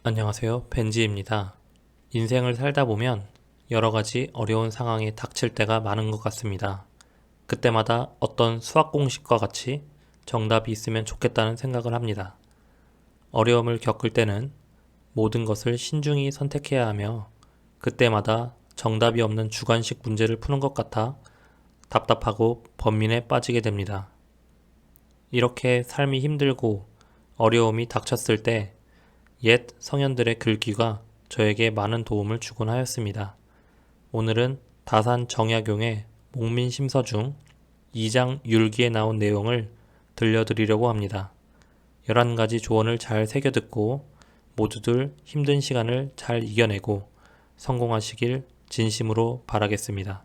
안녕하세요. 벤지입니다. 인생을 살다 보면 여러 가지 어려운 상황이 닥칠 때가 많은 것 같습니다. 그때마다 어떤 수학 공식과 같이 정답이 있으면 좋겠다는 생각을 합니다. 어려움을 겪을 때는 모든 것을 신중히 선택해야 하며 그때마다 정답이 없는 주관식 문제를 푸는 것 같아 답답하고 번민에 빠지게 됩니다. 이렇게 삶이 힘들고 어려움이 닥쳤을 때 옛 성현들의 글귀가 저에게 많은 도움을 주곤 하였습니다. 오늘은 다산 정약용의 목민심서 중 2장 율기에 나온 내용을 들려드리려고 합니다. 11가지 조언을 잘 새겨듣고 모두들 힘든 시간을 잘 이겨내고 성공하시길 진심으로 바라겠습니다.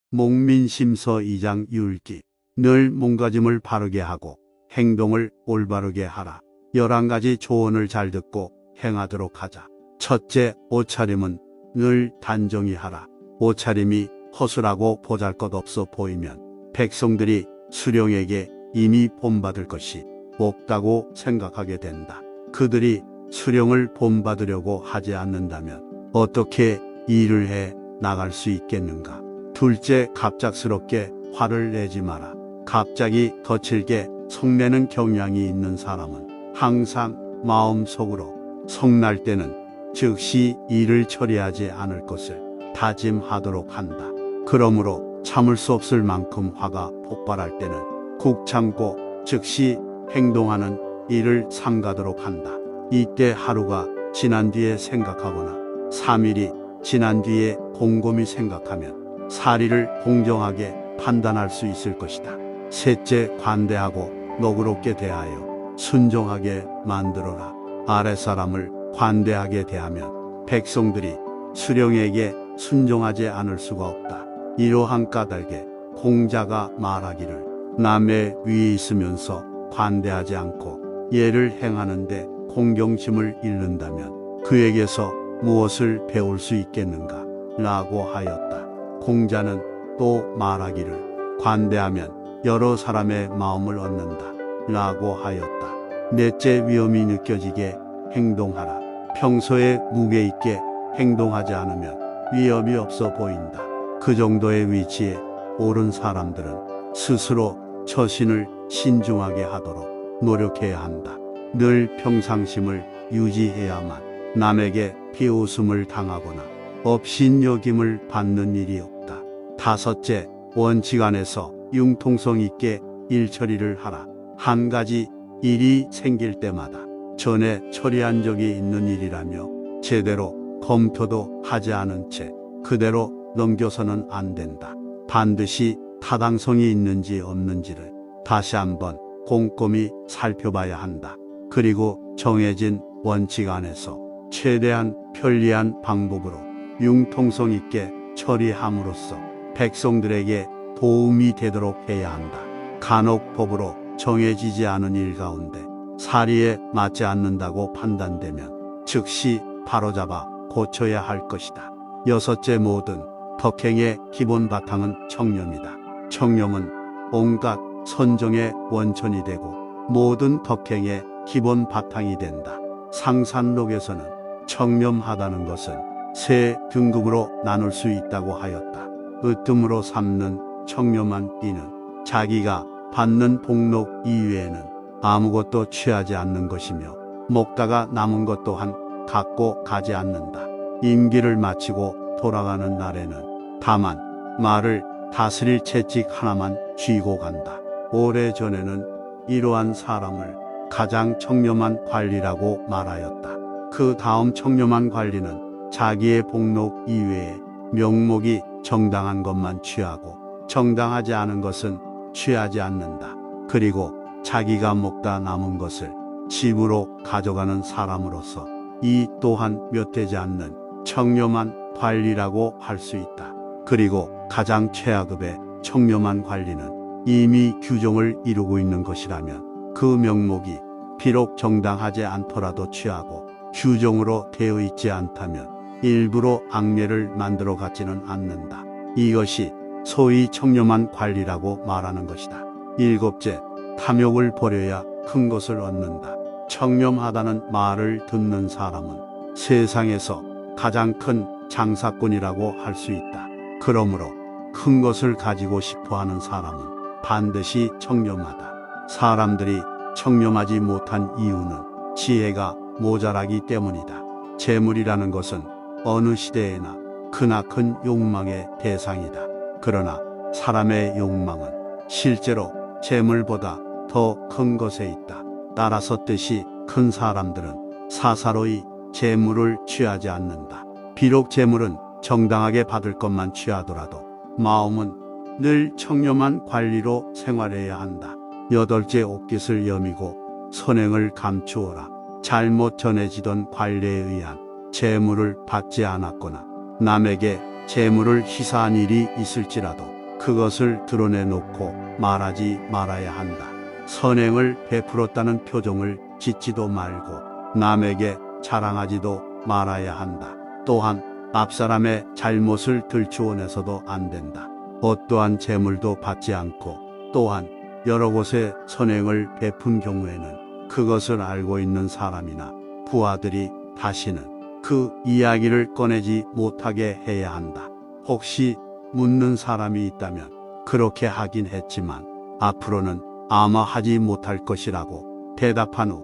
목민심서 2장 율기. 늘 몸가짐을 바르게 하고 행동을 올바르게 하라. 11가지 조언을 잘 듣고 행하도록 하자. 첫째, 옷차림은 늘 단정히 하라. 옷차림이 허술하고 보잘것없어 보이면 백성들이 수령에게 이미 본받을 것이 없다고 생각하게 된다. 그들이 수령을 본받으려고 하지 않는다면 어떻게 일을 해 나갈 수 있겠는가? 둘째, 갑작스럽게 화를 내지 마라. 갑자기 거칠게 성내는 경향이 있는 사람은 항상 마음속으로 성날 때는 즉시 일을 처리하지 않을 것을 다짐하도록 한다. 그러므로 참을 수 없을 만큼 화가 폭발할 때는 국 참고 즉시 행동하는 일을 삼가도록 한다. 이때 하루가 지난 뒤에 생각하거나 3일이 지난 뒤에 곰곰이 생각하면 사리를 공정하게 판단할 수 있을 것이다. 셋째, 관대하고 너그럽게 대하여 순종하게 만들어라. 아랫사람을 관대하게 대하면 백성들이 수령에게 순종하지 않을 수가 없다. 이러한 까닭에 공자가 말하기를 남의 위에 있으면서 관대하지 않고 예를 행하는데 공경심을 잃는다면 그에게서 무엇을 배울 수 있겠는가? 라고 하였다. 공자는 또 말하기를 관대하면 여러 사람의 마음을 얻는다. 라고 하였다. 넷째, 위험이 느껴지게 행동하라. 평소에 무게 있게 행동하지 않으면 위험이 없어 보인다. 그 정도의 위치에 오른 사람들은 스스로 처신을 신중하게 하도록 노력해야 한다. 늘 평상심을 유지해야만 남에게 비웃음을 당하거나 업신여김을 받는 일이 없다. 다섯째, 원칙 안에서 융통성 있게 일처리를 하라. 한 가지 일이 생길 때마다 전에 처리한 적이 있는 일이라며 제대로 검토도 하지 않은 채 그대로 넘겨서는 안 된다. 반드시 타당성이 있는지 없는지를 다시 한번 꼼꼼히 살펴봐야 한다. 그리고 정해진 원칙 안에서 최대한 편리한 방법으로 융통성 있게 처리함으로써 백성들에게 도움이 되도록 해야 한다. 간혹 법으로 정해지지 않은 일 가운데 사리에 맞지 않는다고 판단되면 즉시 바로잡아 고쳐야 할 것이다. 여섯째, 모든 덕행의 기본 바탕은 청렴이다. 청렴은 온갖 선정의 원천이 되고 모든 덕행의 기본 바탕이 된다. 상산록에서는 청렴하다는 것은 세 등급으로 나눌 수 있다고 하였다. 으뜸으로 삼는 청렴한 이는 자기가 받는 복록 이외에는 아무것도 취하지 않는 것이며 먹다가 남은 것 또한 갖고 가지 않는다. 임기를 마치고 돌아가는 날에는 다만 말을 다스릴 채찍 하나만 쥐고 간다. 오래전에는 이러한 사람을 가장 청렴한 관리라고 말하였다. 그 다음 청렴한 관리는 자기의 복록 이외에 명목이 정당한 것만 취하고 정당하지 않은 것은 취하지 않는다. 그리고 자기가 먹다 남은 것을 집으로 가져가는 사람으로서 이 또한 몇 되지 않는 청렴한 관리라고 할 수 있다. 그리고 가장 최하급의 청렴한 관리는 이미 규정을 이루고 있는 것이라면 그 명목이 비록 정당하지 않더라도 취하고 규정으로 되어 있지 않다면 일부러 악례를 만들어 갖지는 않는다. 이것이 소위 청렴한 관리라고 말하는 것이다. 일곱째, 탐욕을 버려야 큰 것을 얻는다. 청렴하다는 말을 듣는 사람은 세상에서 가장 큰 장사꾼이라고 할 수 있다. 그러므로 큰 것을 가지고 싶어 하는 사람은 반드시 청렴하다. 사람들이 청렴하지 못한 이유는 지혜가 모자라기 때문이다. 재물이라는 것은 어느 시대에나 크나큰 욕망의 대상이다. 그러나 사람의 욕망은 실제로 재물보다 더 큰 것에 있다. 따라서 뜻이 큰 사람들은 사사로이 재물을 취하지 않는다. 비록 재물은 정당하게 받을 것만 취하더라도 마음은 늘 청렴한 관리로 생활해야 한다. 여덟째 옷깃을 여미고 선행을 감추어라. 잘못 전해지던 관례에 의한 재물을 받지 않았거나 남에게 재물을 희사한 일이 있을지라도 그것을 드러내놓고 말하지 말아야 한다. 선행을 베풀었다는 표정을 짓지도 말고 남에게 자랑하지도 말아야 한다. 또한 앞사람의 잘못을 들추어내서도 안 된다. 어떠한 재물도 받지 않고 또한 여러 곳에 선행을 베푼 경우에는 그것을 알고 있는 사람이나 부하들이 다시는 그 이야기를 꺼내지 못하게 해야 한다. 혹시 묻는 사람이 있다면 그렇게 하긴 했지만 앞으로는 아마 하지 못할 것이라고 대답한 후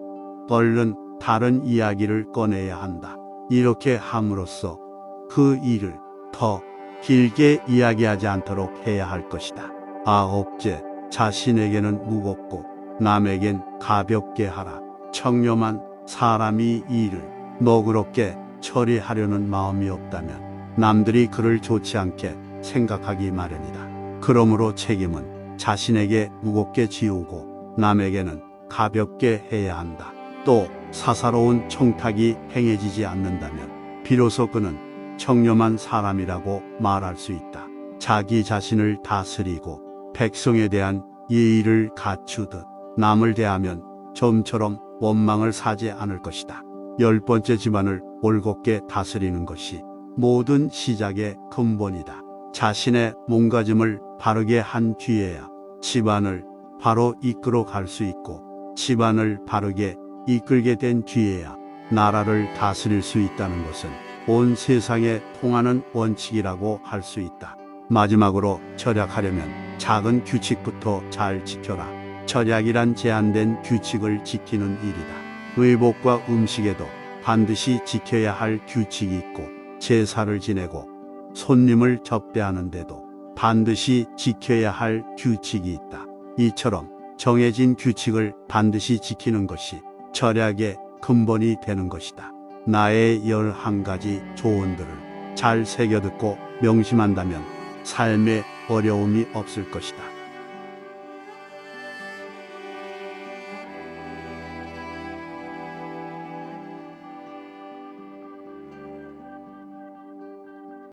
얼른 다른 이야기를 꺼내야 한다. 이렇게 함으로써 그 일을 더 길게 이야기하지 않도록 해야 할 것이다. 아홉째, 자신에게는 무겁고 남에겐 가볍게 하라. 청렴한 사람이 일을 너그럽게 처리하려는 마음이 없다면 남들이 그를 좋지 않게 생각하기 마련이다. 그러므로 책임은 자신에게 무겁게 지우고 남에게는 가볍게 해야 한다. 또 사사로운 청탁이 행해지지 않는다면 비로소 그는 청렴한 사람이라고 말할 수 있다. 자기 자신을 다스리고 백성에 대한 예의를 갖추듯 남을 대하면 좀처럼 원망을 사지 않을 것이다. 열 번째, 집안을 올곧게 다스리는 것이 모든 시작의 근본이다. 자신의 몸가짐을 바르게 한 뒤에야 집안을 바로 이끌어 갈 수 있고 집안을 바르게 이끌게 된 뒤에야 나라를 다스릴 수 있다는 것은 온 세상에 통하는 원칙이라고 할 수 있다. 마지막으로 절약하려면 작은 규칙부터 잘 지켜라. 절약이란 제한된 규칙을 지키는 일이다. 의복과 음식에도 반드시 지켜야 할 규칙이 있고 제사를 지내고 손님을 접대하는데도 반드시 지켜야 할 규칙이 있다. 이처럼 정해진 규칙을 반드시 지키는 것이 절약의 근본이 되는 것이다. 나의 11가지 조언들을 잘 새겨듣고 명심한다면 삶에 어려움이 없을 것이다.